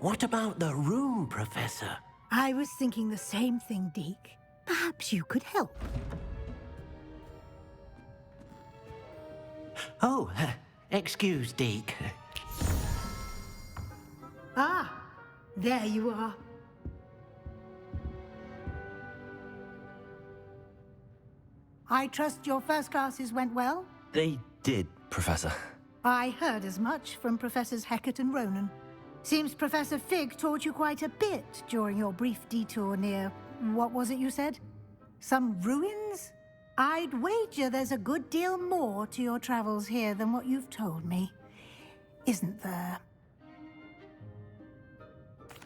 What about the room, Professor? I was thinking the same thing, Deke. Perhaps you could help. Oh, excuse, Deke. Ah, there you are. I trust your first classes went well? They did, Professor. I heard as much from Professors Hecat and Ronan. Seems Professor Fig taught you quite a bit during your brief detour near... what was it you said? Some ruins? I'd wager there's a good deal more to your travels here than what you've told me. Isn't there?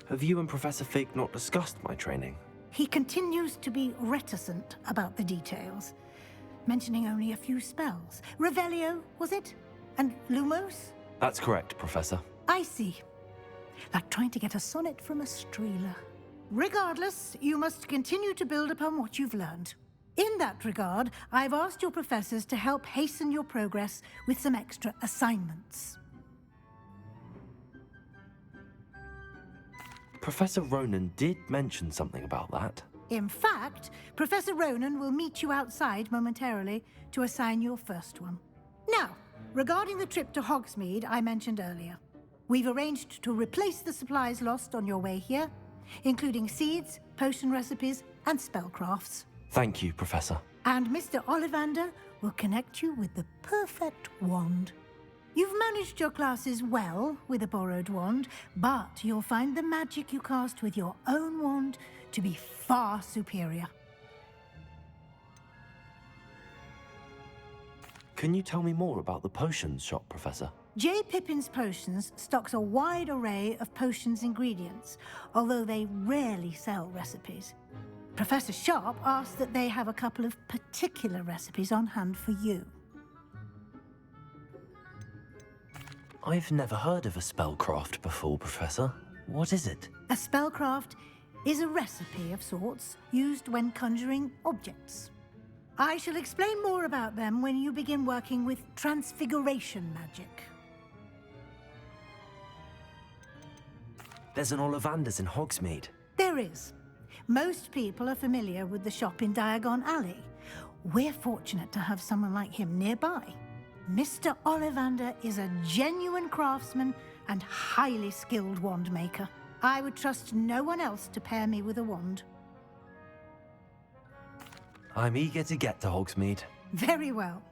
Have you and Professor Fig not discussed my training? He continues to be reticent about the details, mentioning only a few spells. Revelio, was it? And Lumos? That's correct, Professor. I see. Like trying to get a sonnet from a streeler. Regardless, you must continue to build upon what you've learned. In that regard, I've asked your professors to help hasten your progress with some extra assignments. Professor Ronan did mention something about that. In fact, Professor Ronan will meet you outside momentarily to assign your first one. Now, regarding the trip to Hogsmeade I mentioned earlier, we've arranged to replace the supplies lost on your way here, including seeds, potion recipes, and spellcrafts. Thank you, Professor. And Mr. Ollivander will connect you with the perfect wand. You've managed your classes well with a borrowed wand, but you'll find the magic you cast with your own wand to be far superior. Can you tell me more about the potions shop, Professor? J. Pippin's Potions stocks a wide array of potions ingredients, although they rarely sell recipes. Professor Sharp asked that they have a couple of particular recipes on hand for you. I've never heard of a spellcraft before, Professor. What is it? A spellcraft is a recipe of sorts used when conjuring objects. I shall explain more about them when you begin working with transfiguration magic. There's an Ollivander's in Hogsmeade. There is. Most people are familiar with the shop in Diagon Alley. We're fortunate to have someone like him nearby. Mr. Ollivander is a genuine craftsman and highly skilled wand maker. I would trust no one else to pair me with a wand. I'm eager to get to Hogsmeade. Very well.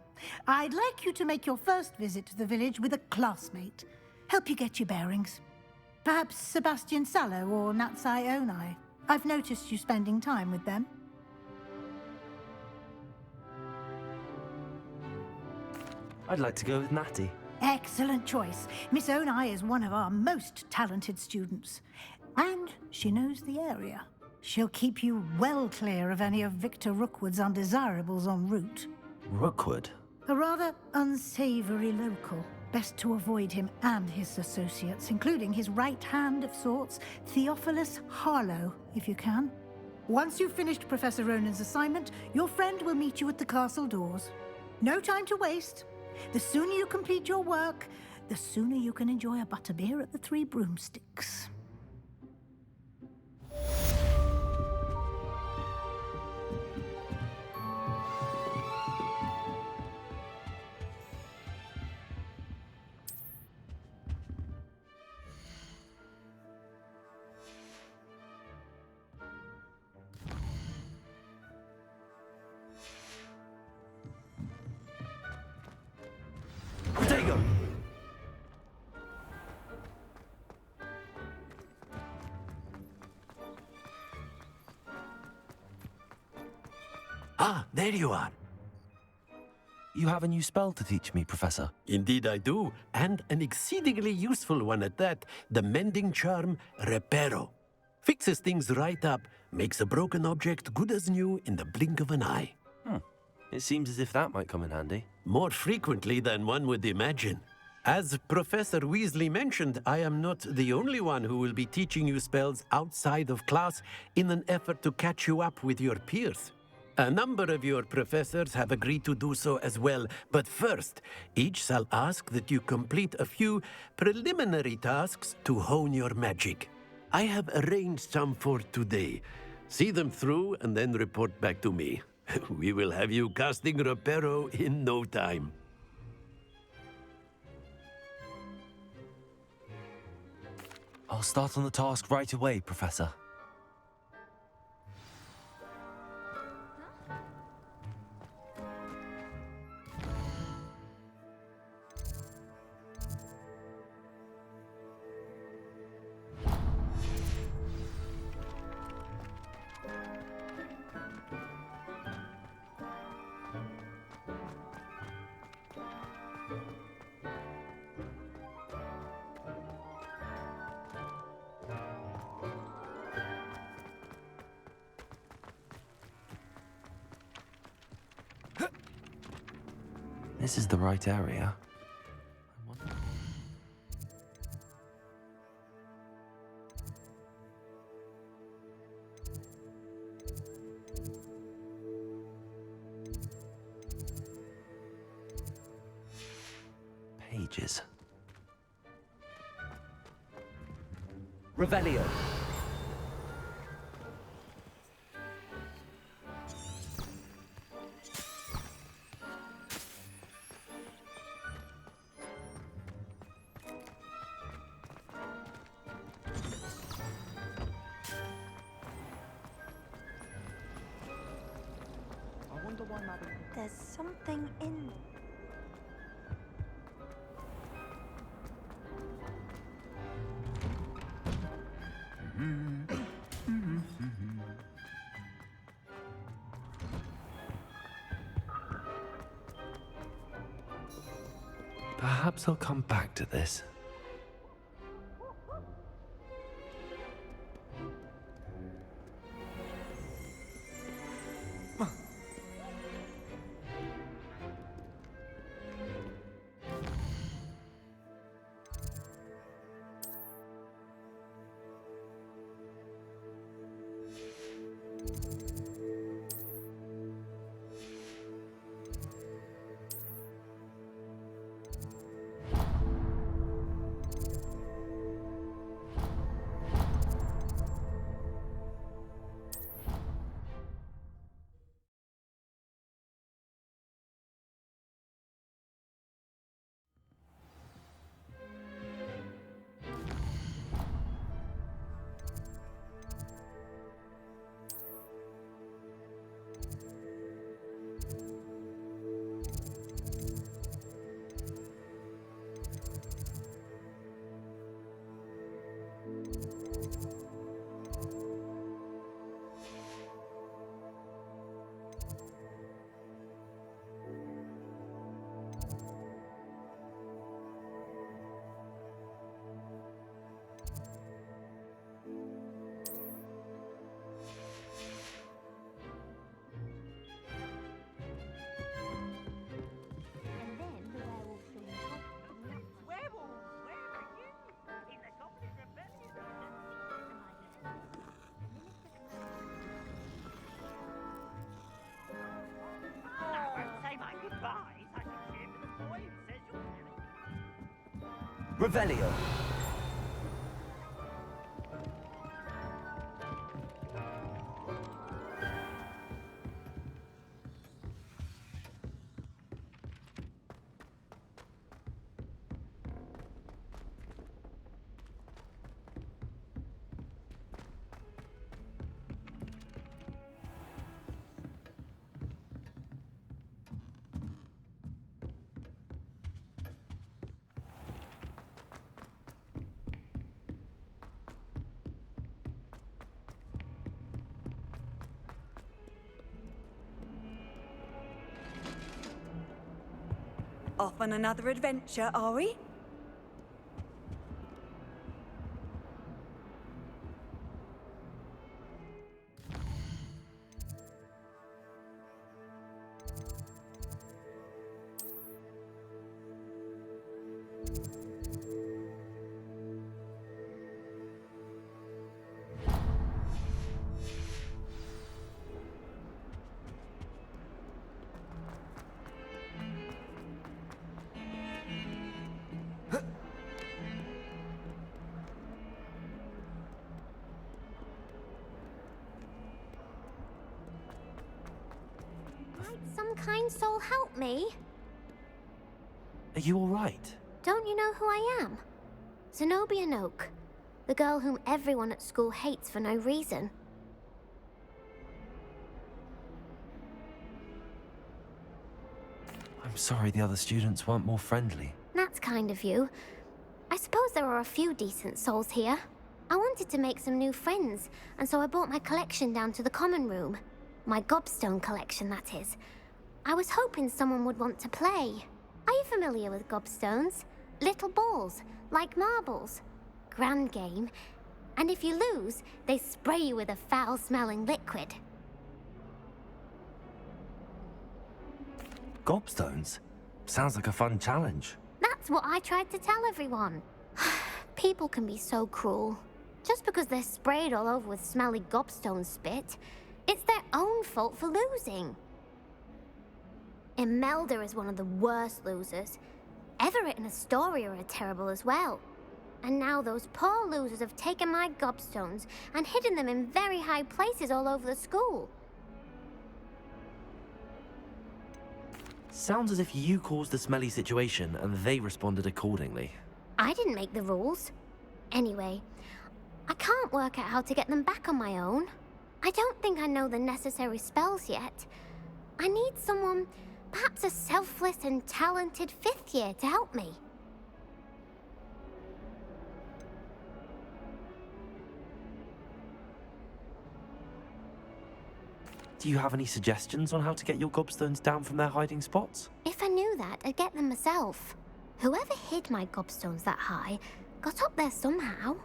I'd like you to make your first visit to the village with a classmate. Help you get your bearings. Perhaps Sebastian Sallow or Natsai Onai. I've noticed you spending time with them. I'd like to go with Natty. Excellent choice. Miss Onai is one of our most talented students. And she knows the area. She'll keep you well clear of any of Victor Rookwood's undesirables en route. Rookwood? A rather unsavory local. Best to avoid him and his associates, including his right hand of sorts, Theophilus Harlow, if you can. Once you've finished Professor Ronan's assignment, your friend will meet you at the castle doors. No time to waste. The sooner you complete your work, the sooner you can enjoy a butterbeer at the Three Broomsticks. Protego! Ah, there you are. You have a new spell to teach me, Professor. Indeed I do, and an exceedingly useful one at that, the mending charm Reparo. Fixes things right up, makes a broken object good as new in the blink of an eye. It seems as if that might come in handy. More frequently than one would imagine. As Professor Weasley mentioned, I am not the only one who will be teaching you spells outside of class in an effort to catch you up with your peers. A number of your professors have agreed to do so as well, but first, each shall ask that you complete a few preliminary tasks to hone your magic. I have arranged some for today. See them through and then report back to me. We will have you casting Reparo in no time. I'll start on the task right away, Professor. This is the right area. I wonder... Pages. Revelio. There's something in. Perhaps I'll come back to this. Revelio. Off on another adventure, are we? Slytherin soul help me? Are you all right? Don't you know who I am? Zenobia Noak, the girl whom everyone at school hates for no reason. I'm sorry the other students weren't more friendly. That's kind of you. I suppose there are a few decent souls here. I wanted to make some new friends, and so I brought my collection down to the common room. My gobstone collection, that is. I was hoping someone would want to play. Are you familiar with gobstones? Little balls, like marbles. Grand game. And if you lose, they spray you with a foul-smelling liquid. Gobstones? Sounds like a fun challenge. That's what I tried to tell everyone. People can be so cruel. Just because they're sprayed all over with smelly gobstone spit, it's their own fault for losing. Imelda is one of the worst losers. Everett and Astoria are terrible as well. And now those poor losers have taken my gobstones and hidden them in very high places all over the school. Sounds as if you caused the smelly situation and they responded accordingly. I didn't make the rules. Anyway, I can't work out how to get them back on my own. I don't think I know the necessary spells yet. I need someone, perhaps a selfless and talented 5th year to help me. Do you have any suggestions on how to get your gobstones down from their hiding spots? If I knew that, I'd get them myself. Whoever hid my gobstones that high got up there somehow.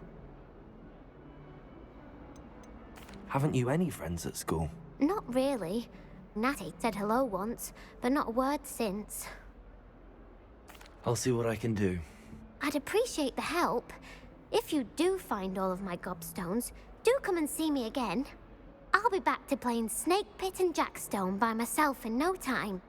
Haven't you any friends at school? Not really. Natty said hello once, but not a word since. I'll see what I can do. I'd appreciate the help. If you do find all of my gobstones, do come and see me again. I'll be back to playing Snake Pit and Jackstone by myself in no time.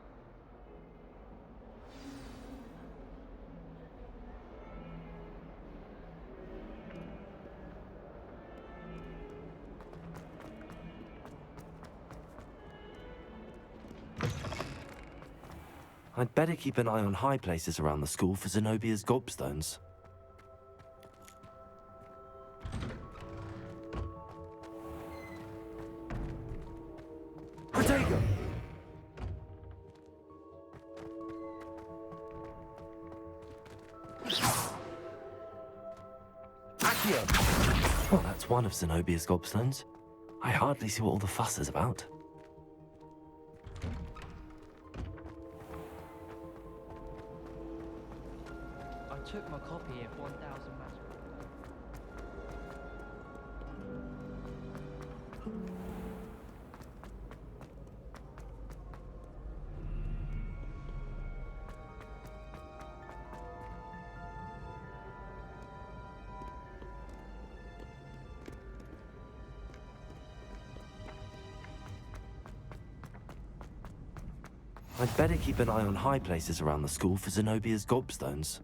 I'd better keep an eye on high places around the school for Zenobia's gobstones. Protego! Accio! Well, that's one of Zenobia's gobstones. I hardly see what all the fuss is about. I took my copy of 1000 Matter. I'd better keep an eye on high places around the school for Zenobia's gobstones.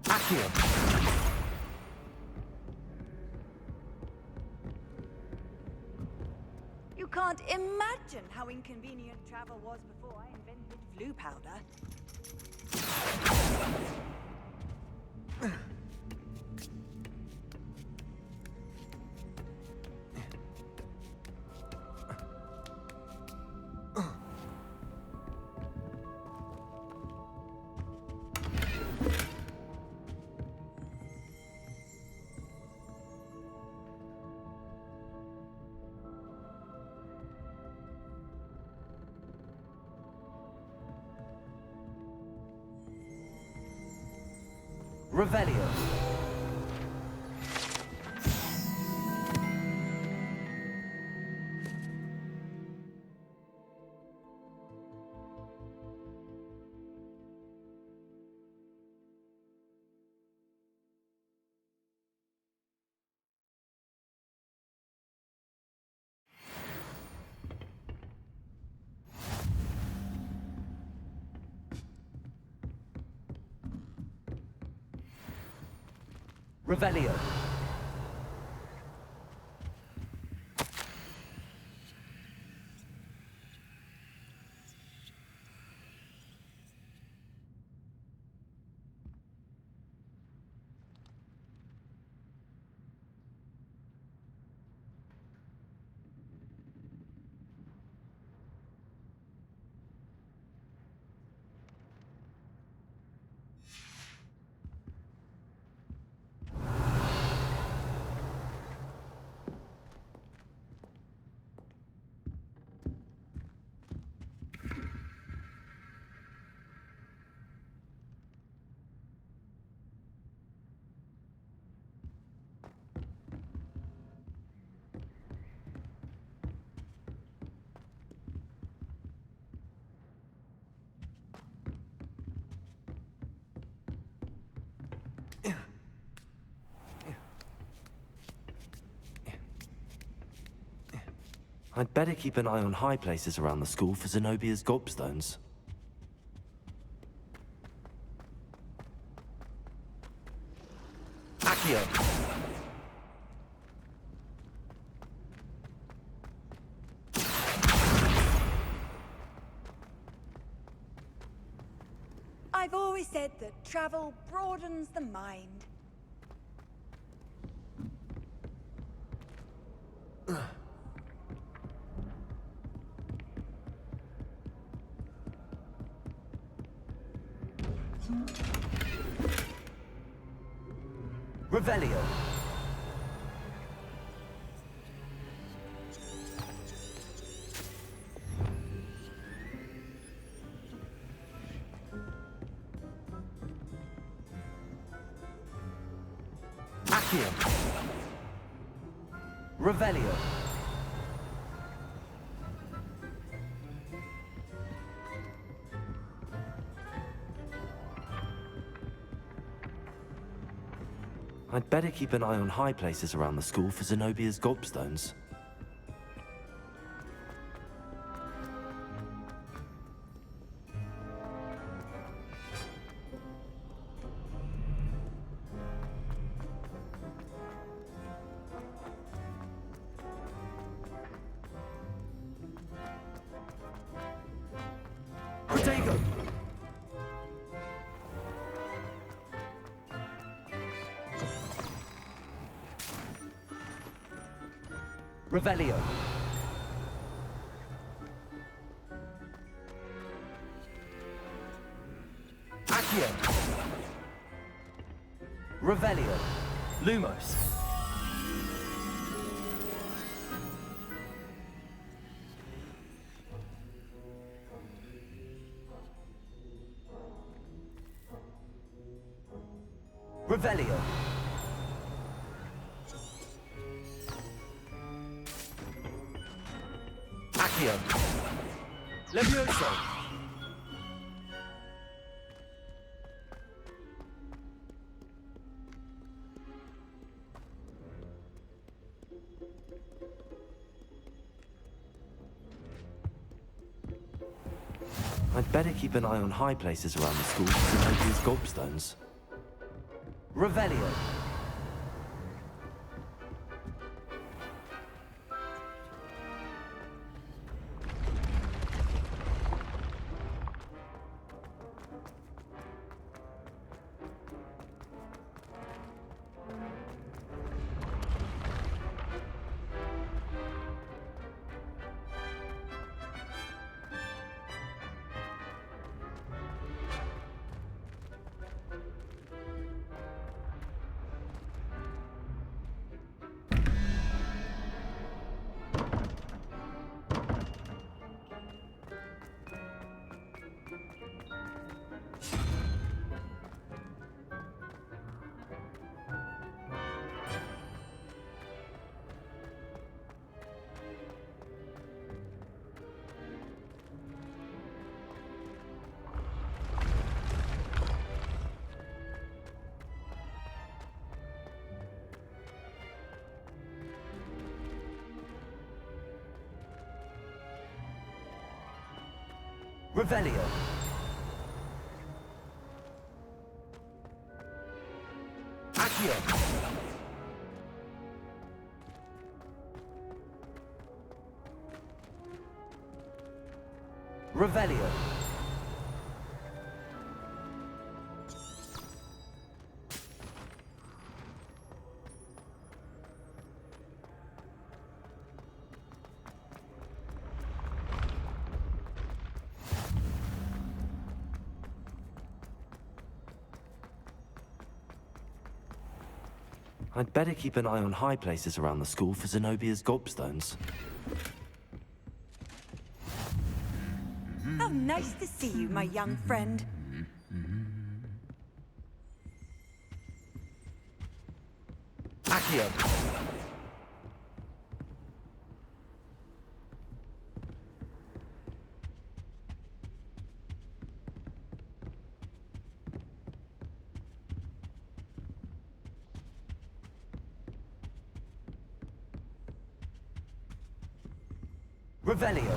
Accio! You can't imagine how inconvenient travel was before I invented flu powder. Revelio. Revelio. I'd better keep an eye on high places around the school for Zenobia's gobstones. Accio. I've always said that travel broadens the mind. Revelio. Accio. Revelio. I'd better keep an eye on high places around the school for Zenobia's gobstones. Protego. Revelio. Accio. Revelio. Lumos. Revelio. Accio. Levioso. I'd better keep an eye on high places around the school for Zenobia's gobstones. Revelio. Revelio. Accio. Revelio. I'd better keep an eye on high places around the school for Zenobia's gobstones. How nice to see you, my young friend. Accio. Revelio.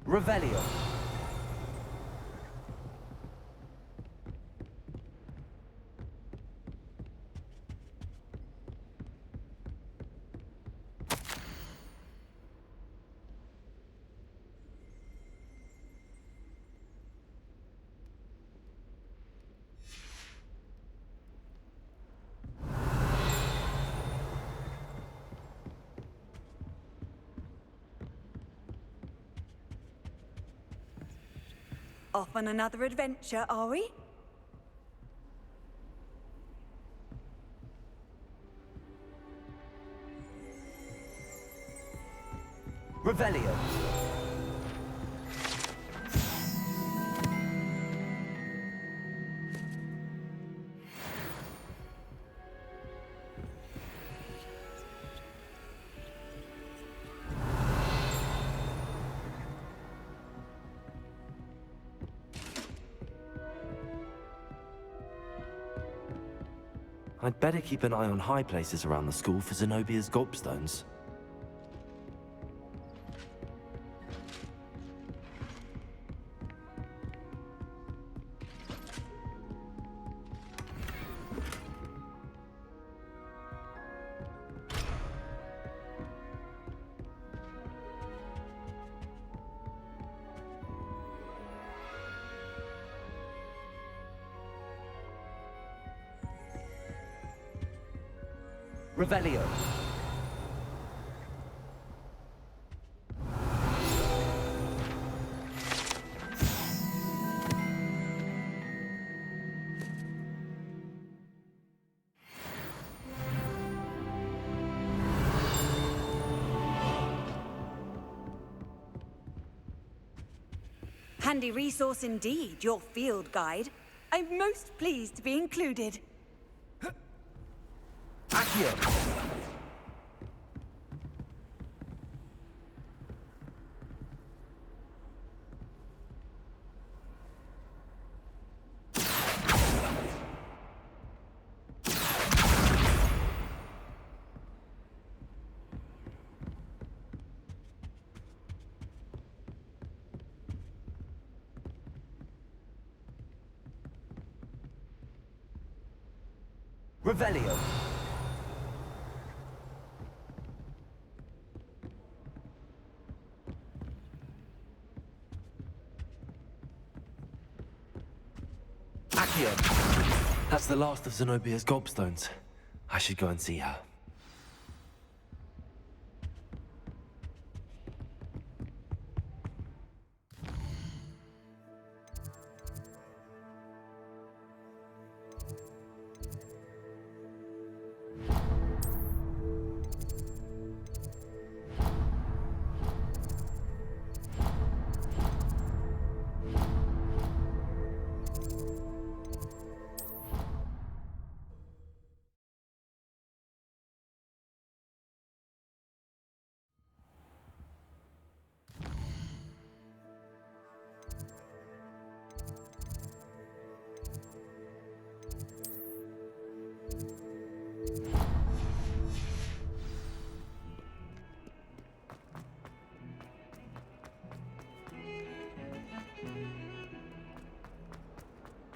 Revelio. Off on another adventure, are we? Revelio. I'd better keep an eye on high places around the school for Zenobia's gobstones. Revelio. Handy resource indeed, your field guide. I'm most pleased to be included. Accio. Revelio. Accio. That's the last of Zenobia's gobstones. I should go and see her.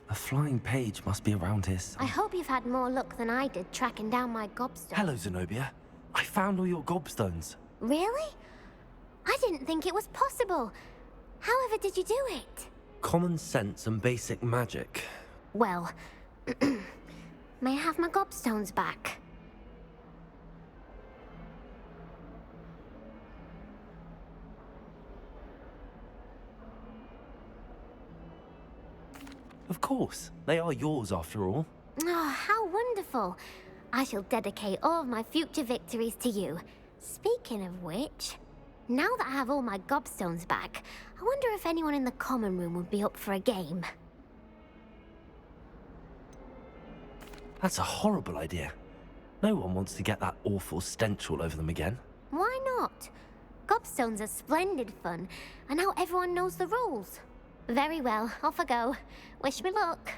A flying page must be around here. I hope you've had more luck than I did tracking down my gobstone. Hello, Zenobia. I found all your gobstones. Really? I didn't think it was possible. However did you do it? Common sense and basic magic. Well, may I have my gobstones back? Of Of course. They are yours after all. Oh, how wonderful. I shall dedicate all of my future victories to you. Speaking of which, now that I have all my gobstones back, I wonder if anyone in the common room would be up for a game. That's a horrible idea. No one wants to get that awful stench all over them again. Why not? Gobstones are splendid fun, and now everyone knows the rules. Very well, off I go. Wish me luck.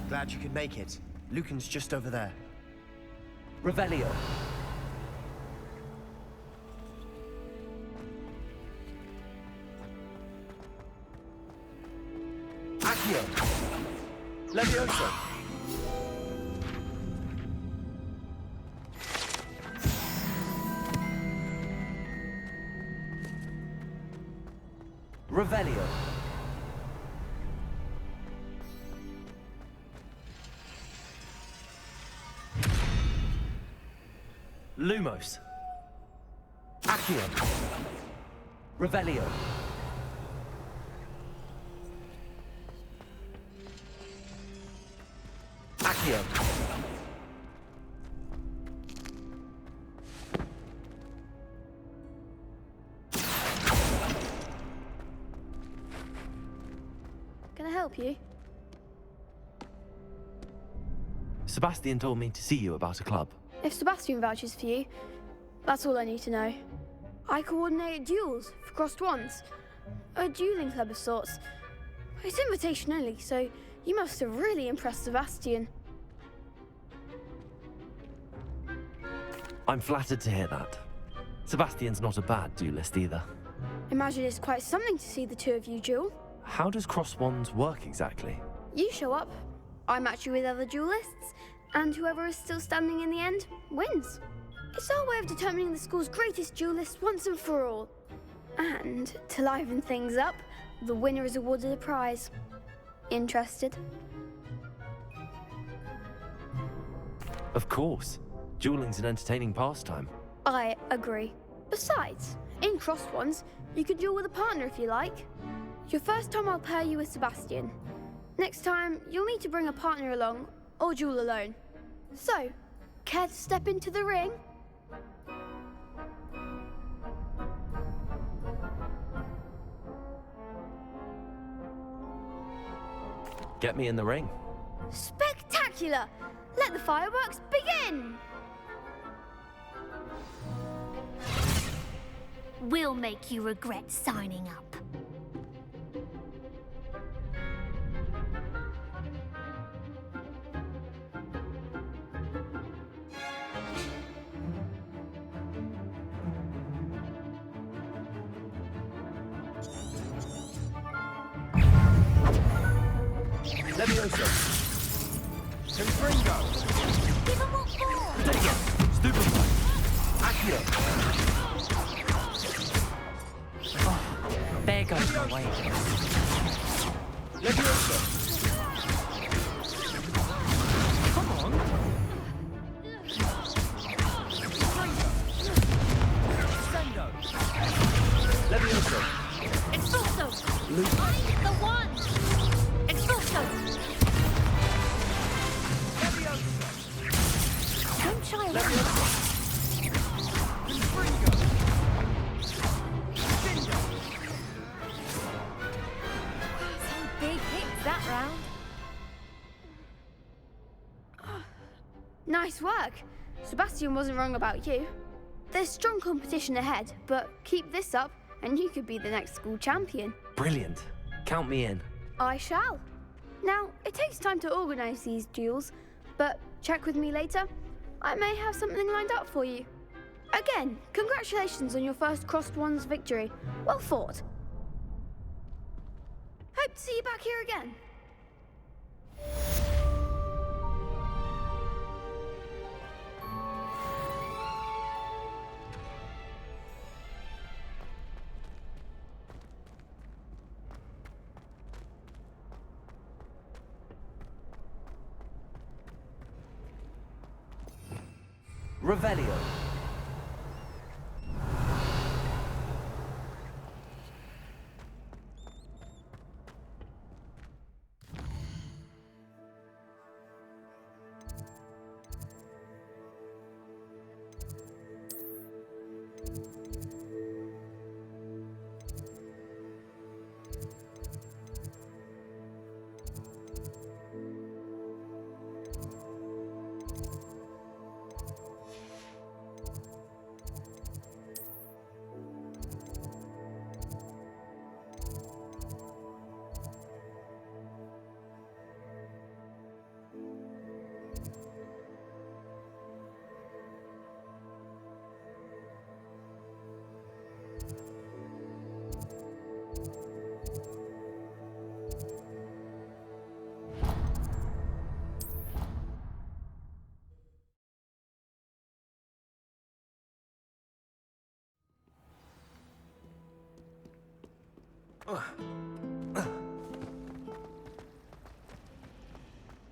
Glad you could make it. Lucan's just over there. Revelio. Accio. Levioso. Revelio. Lumos. Accio. Revelio. Accio. Can I help you? Sebastian told me to see you about a club. If Sebastian vouches for you, that's all I need to know. I coordinate duels for crossed wands. A dueling club of sorts. It's invitation only, so you must have really impressed Sebastian. I'm flattered to hear that. Sebastian's not a bad duelist either. Imagine it's quite something to see the two of you duel. How does cross wands work exactly? You show up, I match you with other duelists, and whoever is still standing in the end wins. It's our way of determining the school's greatest duelist once and for all. And to liven things up, the winner is awarded a prize. Interested? Of course. Dueling's an entertaining pastime. I agree. Besides, in crossed ones, you could duel with a partner if you like. Your first time I'll pair you with Sebastian. Next time, you'll need to bring a partner along, or duel alone. So, care to step into the ring? Get me in the ring. Spectacular! Let the fireworks begin! We'll make you regret signing up. Levioso. Confringo! Give 'em what for! Take it. Stupefy. Accio. There goes my way. Levioso! Come on. Sendo! Levioso. Expulso! Luke. The one! Expulso! Don't try that. Confringo! Bindo! Some big hits that round. Nice work. Sebastian wasn't wrong about you. There's strong competition ahead, but keep this up and you could be the next school champion. Brilliant. Count me in. I shall. Now, it takes time to organise these duels, but check with me later. I may have something lined up for you. Again, congratulations on your first Crossed Wands victory. Well fought. Hope to see you back here again. Revelio.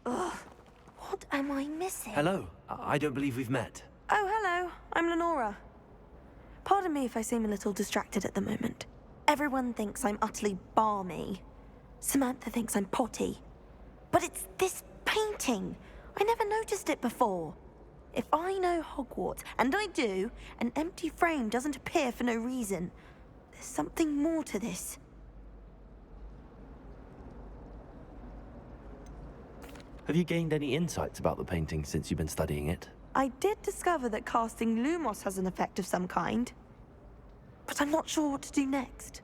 What am I missing? Hello. I don't believe we've met. Oh, hello. I'm Lenora. Pardon me if I seem a little distracted at the moment. Everyone thinks I'm utterly balmy. Samantha thinks I'm potty. But it's this painting. I never noticed it before. If I know Hogwarts, and I do, an empty frame doesn't appear for no reason. There's something more to this. Have you gained any insights about the painting since you've been studying it? I did discover that casting Lumos has an effect of some kind. But I'm not sure what to do next.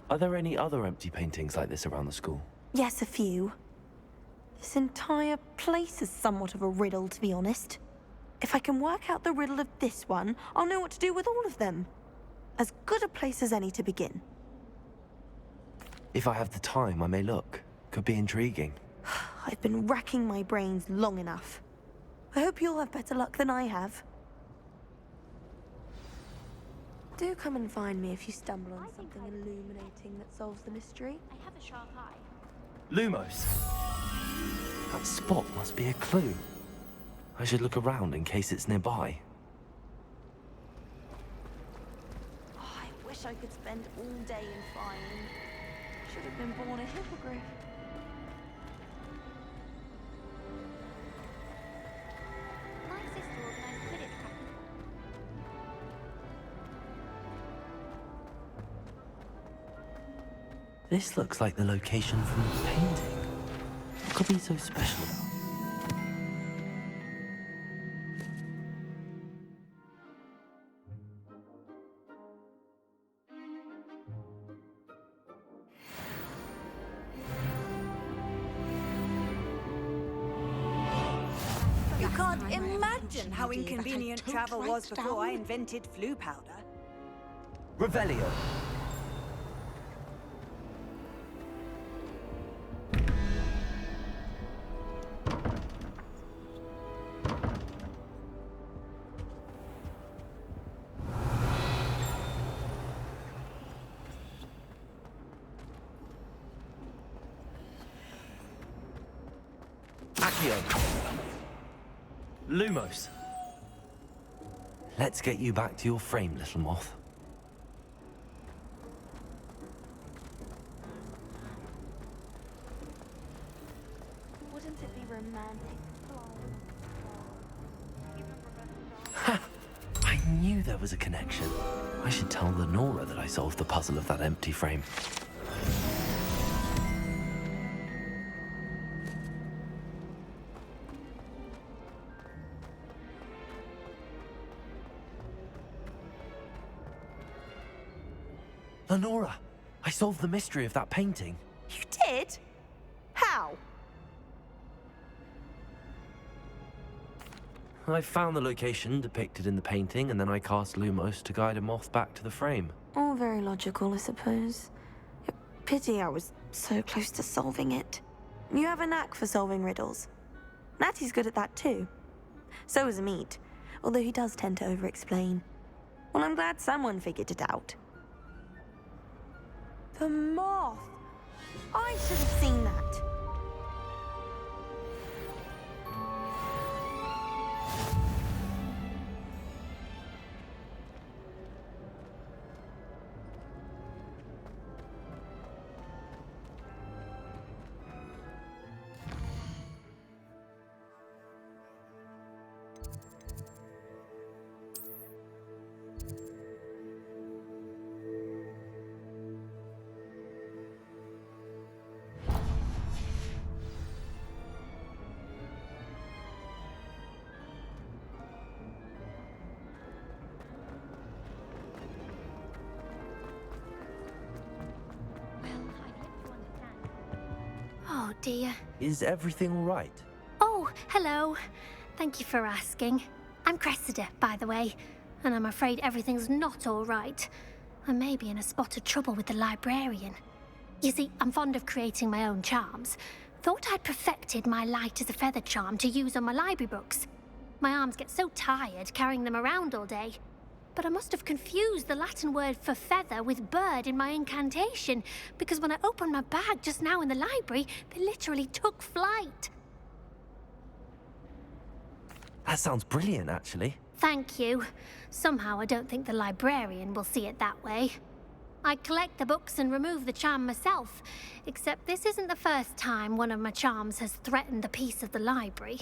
Are there any other empty paintings like this around the school? Yes, a few. This entire place is somewhat of a riddle, to be honest. If I can work out the riddle of this one, I'll know what to do with all of them. As good a place as any to begin. If I have the time, I may look. Could be intriguing. I've been racking my brains long enough. I hope you'll have better luck than I have. Do come and find me if you stumble on something illuminating that solves the mystery. I have a sharp eye. Lumos. That spot must be a clue. I should look around in case it's nearby. Oh, I wish I could spend all day in flying. should have been born a hippogriff. My sister organised Quidditch practice. This looks like the location from the painting. What could be so special about it? You can't imagine how inconvenient travel was before I invented flu powder. Revelio. Lumos. Let's get you back to your frame, little moth. Wouldn't it be romantic? Ha! I knew there was a connection. I should tell Lenora that I solved the puzzle of that empty frame. Lenora, I solved the mystery of that painting. You did? How? I found the location depicted in the painting, and then I cast Lumos to guide a moth back to the frame. All very logical, I suppose. Pity I was so close to solving it. You have a knack for solving riddles. Natty's good at that too. So is Amit, although he does tend to over-explain. Well, I'm glad someone figured it out. The moth! I should have seen that. Oh dear. Is everything all right? Oh, hello. Thank you for asking. I'm Cressida, by the way, and I'm afraid everything's not all right. I may be in a spot of trouble with the librarian. You see, I'm fond of creating my own charms. Thought I'd perfected my light as a feather charm to use on my library books. My arms get so tired carrying them around all day. But I must have confused the Latin word for feather with bird in my incantation, because when I opened my bag just now in the library, they literally took flight. That sounds brilliant, actually. Thank you. Somehow I don't think the librarian will see it that way. I collect the books and remove the charm myself, except this isn't the first time one of my charms has threatened the peace of the library.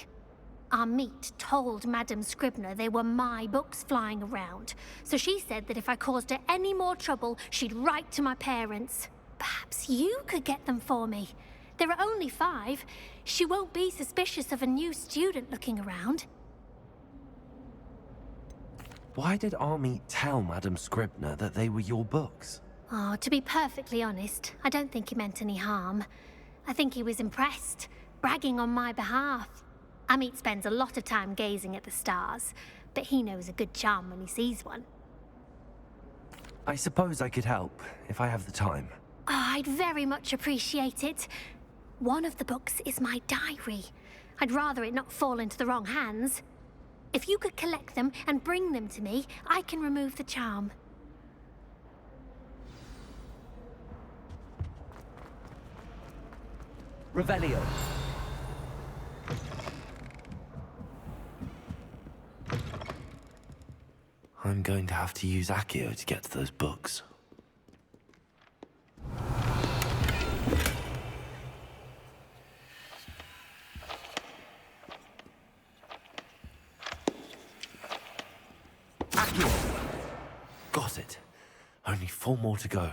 Amit told Madame Scribner they were my books flying around, so she said that if I caused her any more trouble, she'd write to my parents. Perhaps you could get them for me. There are only 5. She won't be suspicious of a new student looking around. Why did Amit tell Madame Scribner that they were your books? Oh, to be perfectly honest, I don't think he meant any harm. I think he was impressed, bragging on my behalf. Amit spends a lot of time gazing at the stars, but he knows a good charm when he sees one. I suppose I could help, if I have the time. Oh, I'd very much appreciate it. One of the books is my diary. I'd rather it not fall into the wrong hands. If you could collect them and bring them to me, I can remove the charm. Revelio. I'm going to have to use Accio to get to those books. Only 4 more to go.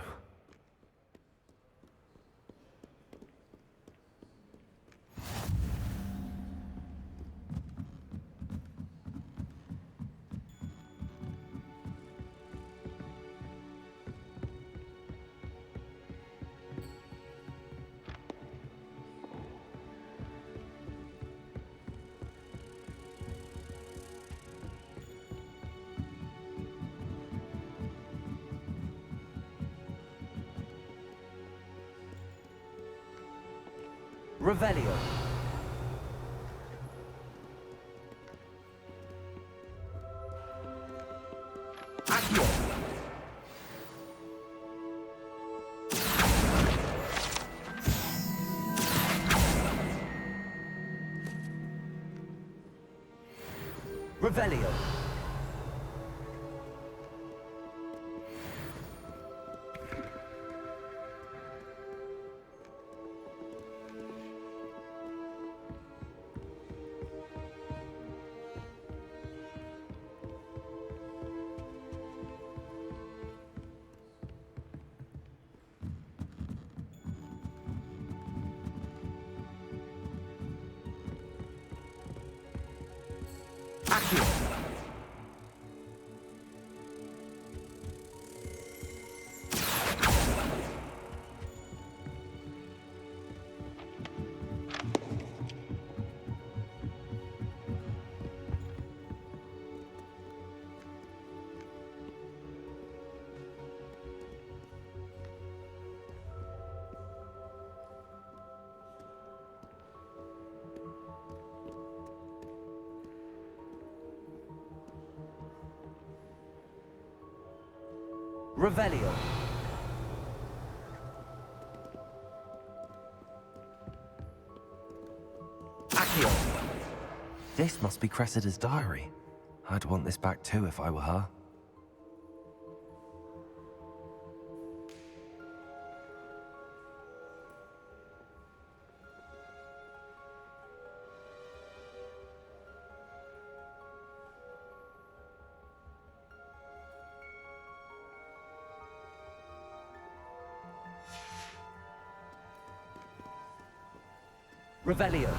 Revelio. Accio. Revelio. Accio. Revelio. Accio. This must be Cressida's diary. I'd want this back too if I were her. Revelio.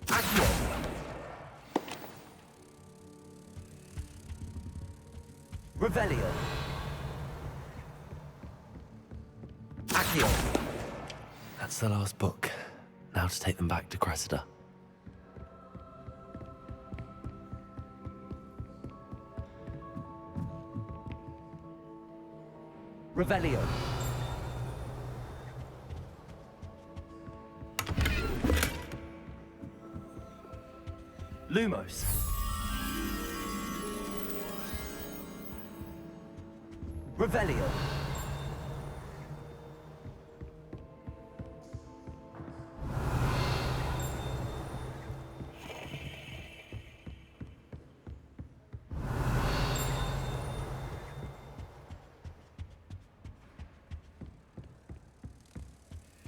Accio. Revelio. Accio. That's the last book. Now to take them back to Cressida. Revelio. Lumos. Revelio.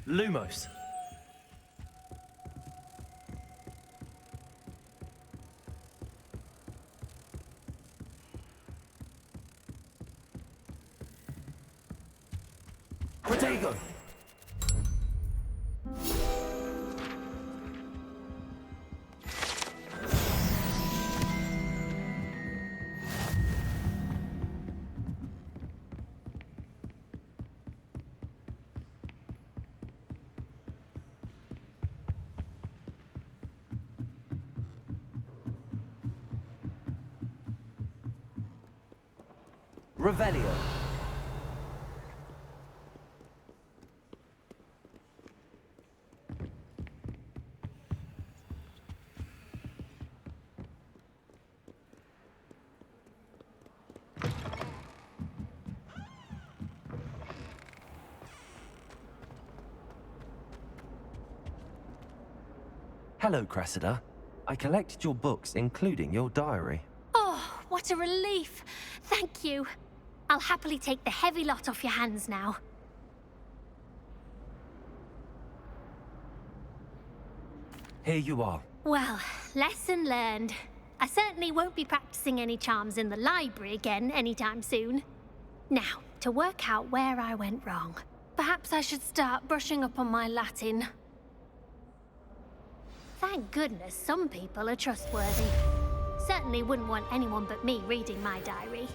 Lumos. Protego. Revelio. Hello, Cressida. I collected your books, including your diary. Oh, what a relief. Thank you. I'll happily take the heavy lot off your hands now. Here you are. Well, lesson learned. I certainly won't be practicing any charms in the library again anytime soon. Now, to work out where I went wrong. Perhaps I should start brushing up on my Latin. Thank goodness some people are trustworthy. Certainly wouldn't want anyone but me reading my diary.